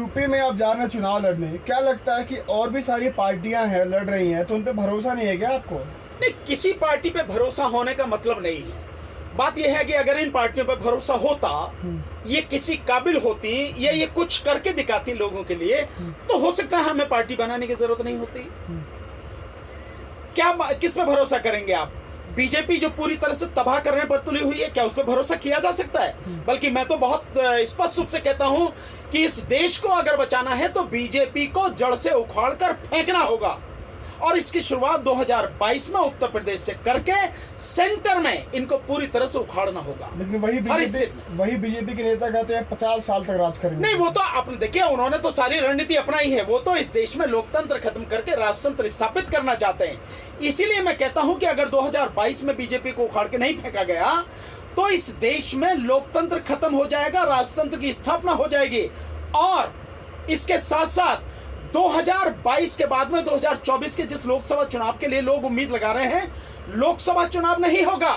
UP में आप जा रहे हैं चुनाव लड़ने, क्या लगता है कि और भी सारी पार्टियां हैं लड़ रही हैं, तो उन पे भरोसा नहीं है क्या आपको? नहीं, किसी पार्टी पे भरोसा होने का मतलब नहीं है। बात यह है कि अगर इन पार्टियों पर भरोसा होता, ये किसी काबिल होती या ये कुछ करके दिखाती लोगों के लिए, तो हो सकता है हमें पार्टी बनाने की जरूरत नहीं होती। क्या किस पे भरोसा करेंगे आप? बीजेपी जो पूरी तरह से तबाह करने पर तुली हुई है, क्या उस पर भरोसा किया जा सकता है? बल्कि मैं तो बहुत स्पष्ट रूप से कहता हूं कि इस देश को अगर बचाना है तो बीजेपी को जड़ से उखाड़ कर फेंकना होगा। और इसकी शुरुआत 2022 में उत्तर प्रदेश से करके सेंटर में इनको पूरी तरह से उखाड़ना होगा। लेकिन वही बीजेपी के नेता कहते हैं 50 साल तक राज करेंगे। नहीं, वो तो आपने देखिए, उन्होंने तो सारी रणनीति अपनाई है। वो तो इस देश में लोकतंत्र खत्म करके राजतंत्र स्थापित करना चाहते हैं। इसीलिए मैं कहता हूं कि अगर 2022 में बीजेपी को उखाड़ के नहीं फेंका गया तो इस देश में लोकतंत्र खत्म हो जाएगा, राजतंत्र की स्थापना हो जाएगी। और इसके साथ साथ 2022 के बाद में 2024 के जिस लोकसभा चुनाव के लिए लोग उम्मीद लगा रहे हैं, लोकसभा चुनाव नहीं होगा।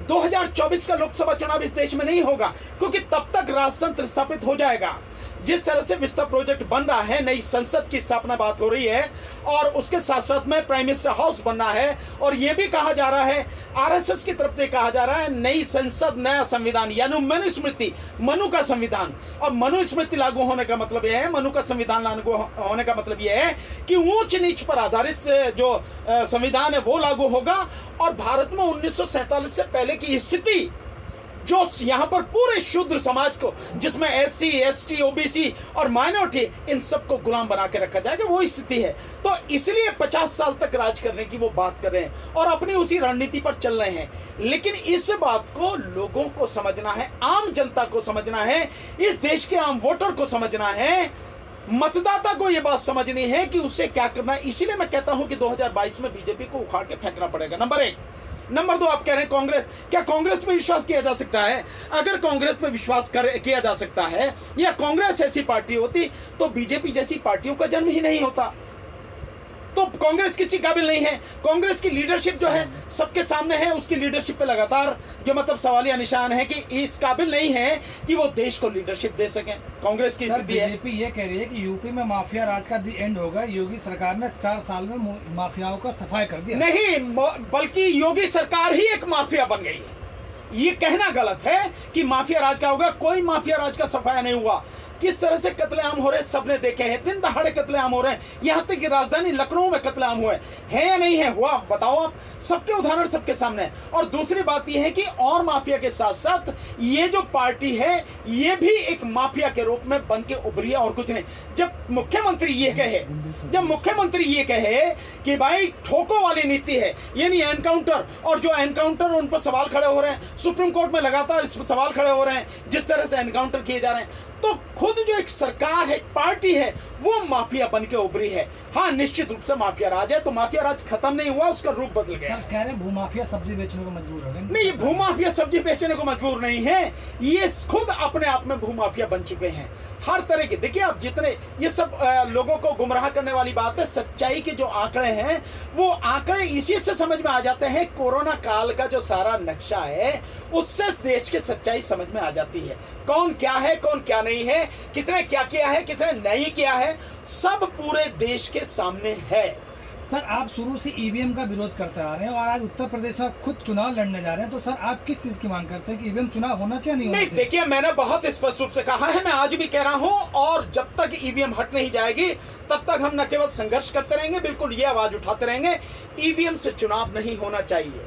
2024 का लोकसभा चुनाव इस देश में नहीं होगा, क्योंकि तब तक राजतंत्र स्थापित हो जाएगा। जिस तरह से विस्तार प्रोजेक्ट बन रहा है, नई संसद की स्थापना बात हो रही है, और उसके साथ साथ में प्राइम मिनिस्टर हाउस बनना है, और यह भी कहा जा रहा है, आरएसएस की तरफ से कहा जा रहा है, नई संसद नया संविधान, यानी मनुस्मृति, मनु का संविधान। और मनुस्मृति लागू होने का मतलब यह है, मनु का संविधान लागू होने का मतलब यह है कि ऊंच नीच पर आधारित जो संविधान है वो लागू होगा। और भारत में 1947 से पहले की स्थिति, जो यहां पर पूरे शूद्र समाज को, जिसमें एससी, एसटी, ओबीसी और माइनॉरिटी, इन सबको गुलाम बना के रखा जाएगा, वो स्थिति है। तो इसलिए 50 साल तक राज करने की वो बात कर रहे हैं और अपनी उसी रणनीति पर चल रहे हैं। लेकिन इस बात को लोगों को समझना है, आम जनता को समझना है, इस देश के आम वोटर को समझना है, मतदाता को यह बात समझनी है कि उसे क्या करना है। इसीलिए मैं कहता हूं कि 2022 में बीजेपी को उखाड़ के फेंकना पड़ेगा, नंबर 1। नंबर 2, आप कह रहे हैं कांग्रेस, क्या कांग्रेस पे विश्वास किया जा सकता है? अगर कांग्रेस पे विश्वास किया जा सकता है, या कांग्रेस ऐसी पार्टी होती, तो बीजेपी जैसी पार्टियों का जन्म ही नहीं होता। तो कांग्रेस किसी काबिल नहीं है। कांग्रेस की लीडरशिप जो है सबके सामने है, उसकी लीडरशिप पे लगातार जो मतलब सवालिया निशान है कि इस काबिल नहीं है कि वो देश को लीडरशिप दे सकें। कांग्रेस की स्थिति है। बीजेपी ये कह रही है कि यूपी में माफिया राज का दी एंड होगा। योगी सरकार ने 4 साल में माफियाओं का सफाई कर दिया। नहीं, बल्कि योगी सरकार ही एक माफिया बन गई है। ये कहना गलत है कि माफिया राज का होगा। कोई माफिया राज का सफाया नहीं हुआ। किस तरह से कत्लेआम हो रहे हैं सबने देखे हैं। दिन दहाड़े कत्लेआम हो रहे हैं, यहां तक कि राजधानी लखनऊ में कत्लेआम हुए हैं या नहीं है? हुआ, बताओ आप। सबके उदाहरण सबके सामने है। और दूसरी बात यह है कि और माफिया के साथ साथ ये जो पार्टी है ये भी एक माफिया के रूप में बन के उभरी है, और कुछ नहीं। जब मुख्यमंत्री ये कहे कि भाई ठोको वाली नीति है, यानी एनकाउंटर, और जो एनकाउंटर उन पर सवाल खड़े हो रहे हैं, सुप्रीम कोर्ट में लगातार इस पर सवाल खड़े हो रहे हैं, जिस तरह से एनकाउंटर किए जा रहे हैं, तो खुद जो एक सरकार है, पार्टी है, वो माफिया बन के उभरी है। हाँ, निश्चित रूप से माफिया राज है। तो माफिया राज खत्म नहीं हुआ, उसका रूप बदल गया। सर कह रहे हैं भूमाफिया सब्जी बेचने को मजबूर हो गए। नहीं, ये भूमाफिया सब्जी बेचने को मजबूर नहीं है, ये खुद अपने आप में भूमाफिया बन चुके हैं। हर तरह के, देखिए आप, जितने ये सब लोगों को गुमराह करने वाली बात है। सच्चाई के जो आंकड़े हैं, वो आंकड़े इसी से समझ में आ जाते हैं। कोरोना काल का जो सारा नक्शा है, उससे देश की सच्चाई समझ में आ जाती है। कौन क्या है, कौन क्या नहीं है, किसने क्या किया है, किसने नहीं किया है, सब पूरे देश के सामने है। सर आप शुरू से ईवीएम का विरोध करते आ रहे हैं, और आज उत्तर प्रदेश में आप खुद चुनाव लड़ने जा रहे हैं, तो सर आप किस चीज की मांग करते हैं कि ईवीएम चुनाव होना चाहिए नहीं? देखिए, मैंने बहुत स्पष्ट रूप से कहा है, मैं आज भी कह रहा हूं, और जब तक ईवीएम हट नहीं जाएगी तब तक हम न केवल संघर्ष करते रहेंगे, बिल्कुल ये आवाज उठाते रहेंगे, ईवीएम से चुनाव नहीं होना चाहिए।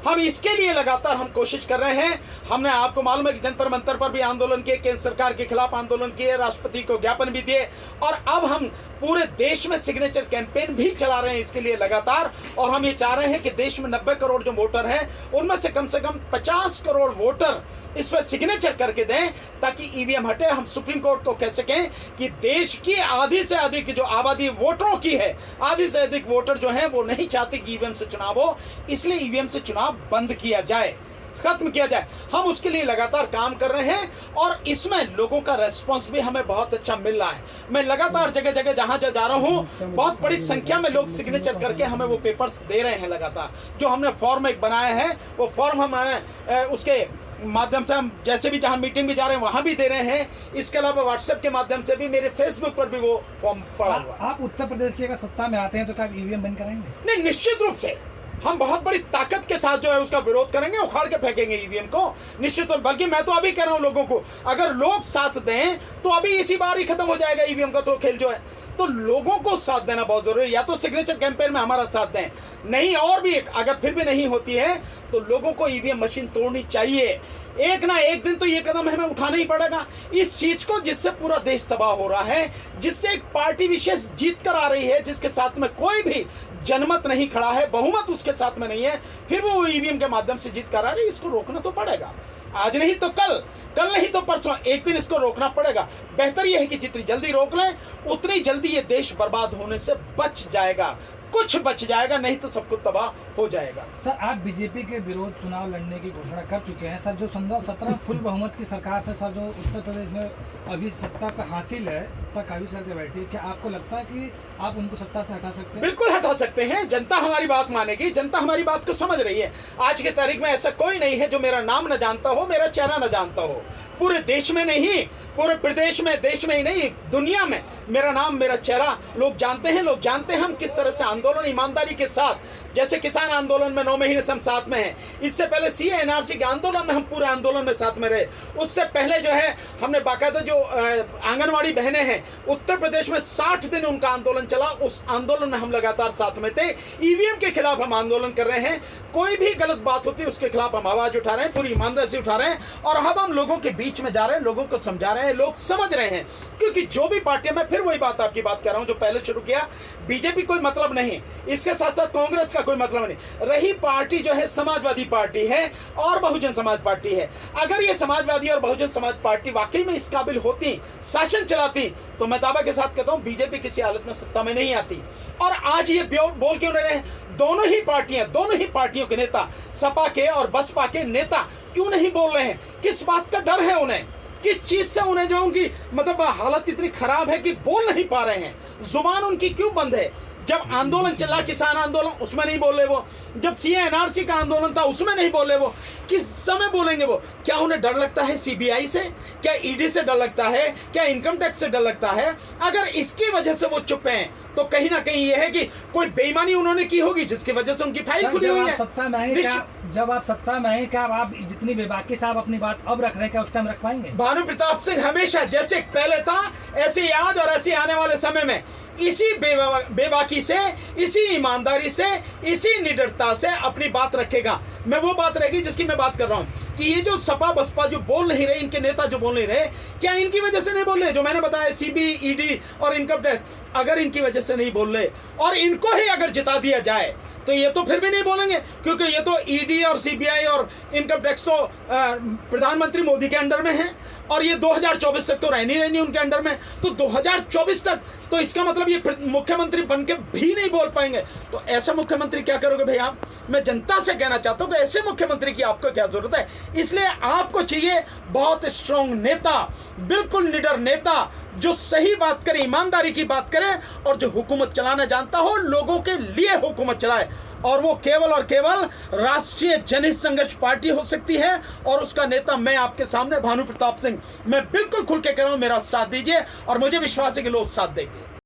हम इसके लिए लगातार हम कोशिश कर रहे हैं। हमने, आपको मालूम है कि जंतर मंतर पर भी आंदोलन किए, केंद्र सरकार के खिलाफ आंदोलन किए, राष्ट्रपति को ज्ञापन भी दिए, और अब हम पूरे देश में सिग्नेचर कैंपेन भी चला रहे हैं इसके लिए लगातार। और हम ये चाह रहे हैं कि देश में 90 करोड़ जो वोटर हैं, उनमें से कम 50 करोड़ वोटर इस पर सिग्नेचर करके दें, ताकि ईवीएम हटे। हम सुप्रीम कोर्ट को कह सकें कि देश की आधी से अधिक जो आबादी वोटरों की है, आधी से अधिक वोटर जो हैं वो नहीं चाहते कि ईवीएम से चुनाव हो, इसलिए ईवीएम से चुनाव बंद किया जाए, खत्म किया जाए। हम उसके लिए लगातार काम कर रहे हैं, और इसमें लोगों का रेस्पॉन्स भी हमें बहुत अच्छा मिल रहा है। मैं लगातार जगह जगह जहां जा रहा हूं, बहुत बड़ी संख्या में लोग सिग्नेचर करके हमें वो पेपर्स दे रहे हैं लगातार। जो हमने फॉर्म एक बनाया है, वो फॉर्म हम उसके माध्यम से हम जैसे भी जहां मीटिंग में जा रहे हैं वहां भी दे रहे हैं। इसके अलावा व्हाट्सएप के माध्यम से भी, मेरे फेसबुक पर भी वो फॉर्म पड़ा हुआ है। आप उत्तर प्रदेश की अगर सत्ता में आते हैं तो क्या ईवीएम बंद कराएंगे? नहीं, निश्चित रूप से हम बहुत बड़ी ताकत के साथ जो है उसका विरोध करेंगे, उखाड़ के फेंकेंगे ईवीएम को, निश्चित रूप। बल्कि मैं तो अभी कह रहा हूं लोगों को, अगर लोग साथ दें तो अभी इसी बार ही खत्म हो जाएगा ईवीएम का तो खेल जो है। तो लोगों को साथ देना बहुत जरूरी है। या तो सिग्नेचर कैंपेन में हमारा साथ दें, नहीं और भी अगर फिर भी नहीं होती है तो लोगों को ईवीएम मशीन तोड़नी चाहिए। एक ना एक दिन तो ये कदम हमें उठाना ही पड़ेगा इस चीज को, जिससे पूरा देश तबाह हो रहा है, जिससे एक पार्टी विशेष जीत कर आ रही है, जिसके साथ में कोई भी जनमत नहीं खड़ा है, बहुमत उसके साथ में नहीं है, फिर वो ईवीएम के माध्यम से जीत कर आ रही है। इसको रोकना तो पड़ेगा, आज नहीं तो कल, कल नहीं तो परसों, एक दिन इसको रोकना पड़ेगा। बेहतर यह है कि जितनी जल्दी रोक लें उतनी जल्दी ये देश बर्बाद होने से बच जाएगा, कुछ बच जाएगा, नहीं तो सब कुछ तबाह हो जाएगा। सर, आप बीजेपी के विरोध चुनाव लड़ने की घोषणा कर चुके हैं। सर, जो 17 फुल बहुमत की सरकार है सर, जो उत्तर प्रदेश में अभी सत्ता का हासिल है, सत्ता काबिज करके बैठी है, क्या आपको लगता है कि आप उनको सत्ता से हटा सकते हैं? बिल्कुल हटा सकते हैं। जनता हमारी बात मानेगी, जनता हमारी बात को समझ रही है। आज की तारीख में ऐसा कोई नहीं है जो मेरा नाम न जानता हो, मेरा चेहरा न जानता हो। पूरे देश में नहीं, पूरे प्रदेश में, देश में ही नहीं, दुनिया में मेरा नाम, मेरा चेहरा लोग जानते हैं। लोग जानते हैं हम किस तरह से आंदोलन ईमानदारी के साथ, जैसे किसान आंदोलन में 9 महीने से हम साथ में हैं, इससे पहले सीए एनआरसी के आंदोलन में हम पूरे आंदोलन में साथ में रहे, उससे पहले जो है हमने बाकायदा जो आंगनवाड़ी बहनें हैं उत्तर प्रदेश में 60 दिन उनका आंदोलन चला, उस आंदोलन में हम लगातार साथ में थे। ईवीएम के खिलाफ हम आंदोलन कर रहे हैं, कोई भी गलत बात होती है उसके खिलाफ हम आवाज उठा रहे हैं, पूरी ईमानदारी से उठा रहे हैं। और अब हम लोगों के बीच में जा रहे हैं, लोगों को समझा रहे हैं, लोग समझ रहे हैं। क्योंकि जो भी पार्टियां, मैं फिर वही बात आपकी बात कर रहा हूं जो पहले शुरू किया, बीजेपी कोई मतलब नहीं, इसके साथ साथ कांग्रेस का कोई मतलब नहीं। रही पार्टी जो है समाजवादी पार्टी है और बहुजन समाज पार्टी है। अगर ये समाजवादी और बहुजन समाज पार्टी वाकई में इस काबिल होती, शासन चलाती, तो मैं दावा के साथ कहता हूं बीजेपी किसी हालत में सत्ता में नहीं आती। और आज ये बोल क्यों रहे हैं? दोनों ही पार्टियों के नेता, सपा के और बसपा के नेता क्यों नहीं बोल रहे हैं? किस बात का डर है उन्हें? किस चीज से उन्हें जो उनकी मतलब हालत इतनी खराब है कि बोल नहीं पा रहे हैं? जुबान उनकी क्यों बंद है? जब आंदोलन चला, किसान आंदोलन, उसमें नहीं बोले वो। जब सीए एनआरसी का आंदोलन था उसमें नहीं बोले वो। किस समय बोलेंगे वो? क्या उन्हें डर लगता है सीबीआई से? क्या ईडी से डर लगता है? क्या इनकम टैक्स से डर लगता है? अगर इसकी वजह से वो चुप हैं तो कहीं ना कहीं ये है कि कोई बेईमानी उन्होंने की होगी जिसकी वजह से उनकी फाइल खुली हुई है। जब आप सत्ता में हैं, क्या आप जितनी बेबाकी से आप अपनी बात अब रख रहे हैं, क्या उस टाइम रख पाएंगे? भानु प्रताप सिंह हमेशा जैसे पहले था ऐसे ही आज और ऐसे आने वाले समय में इसी बेबाकी से, इसी ईमानदारी से, इसी निडरता से अपनी बात रखेगा। मैं वो बात रहेगी जिसकी मैं बात कर रहा हूं कि ये जो सपा बसपा जो बोल नहीं रहे, इनके नेता जो बोल नहीं रहे, क्या इनकी वजह से नहीं बोल रहे? जो मैंने बताया सीबी, ईडी और इनकम टैक्स, अगर इनकी वजह से नहीं बोल रहे और इनको ही अगर जिता दिया जाए तो ये तो फिर भी नहीं बोलेंगे, क्योंकि ये तो ईडी और सीबीआई और इनकम टैक्स तो प्रधानमंत्री मोदी के अंडर में है और ये 2024 तक तो रहनी उनके अंडर में। तो 2024 तक तो इसका मतलब ये मुख्यमंत्री बनके भी नहीं बोल पाएंगे। तो ऐसा मुख्यमंत्री क्या करोगे भाई आप? मैं जनता से कहना चाहता हूं कि ऐसे मुख्यमंत्री की आपको क्या जरूरत है? इसलिए आपको चाहिए बहुत स्ट्रांग नेता, बिल्कुल निडर नेता, जो सही बात करे, ईमानदारी की बात करे और जो हुकूमत चलाना जानता हो, लोगों के लिए हुकूमत चलाए। और वो केवल और केवल राष्ट्रीय जनहित संघर्ष पार्टी हो सकती है और उसका नेता मैं आपके सामने भानु प्रताप सिंह, मैं बिल्कुल खुल के कह रहा हूं, मेरा साथ दीजिए और मुझे विश्वास है कि लोग साथ देंगे।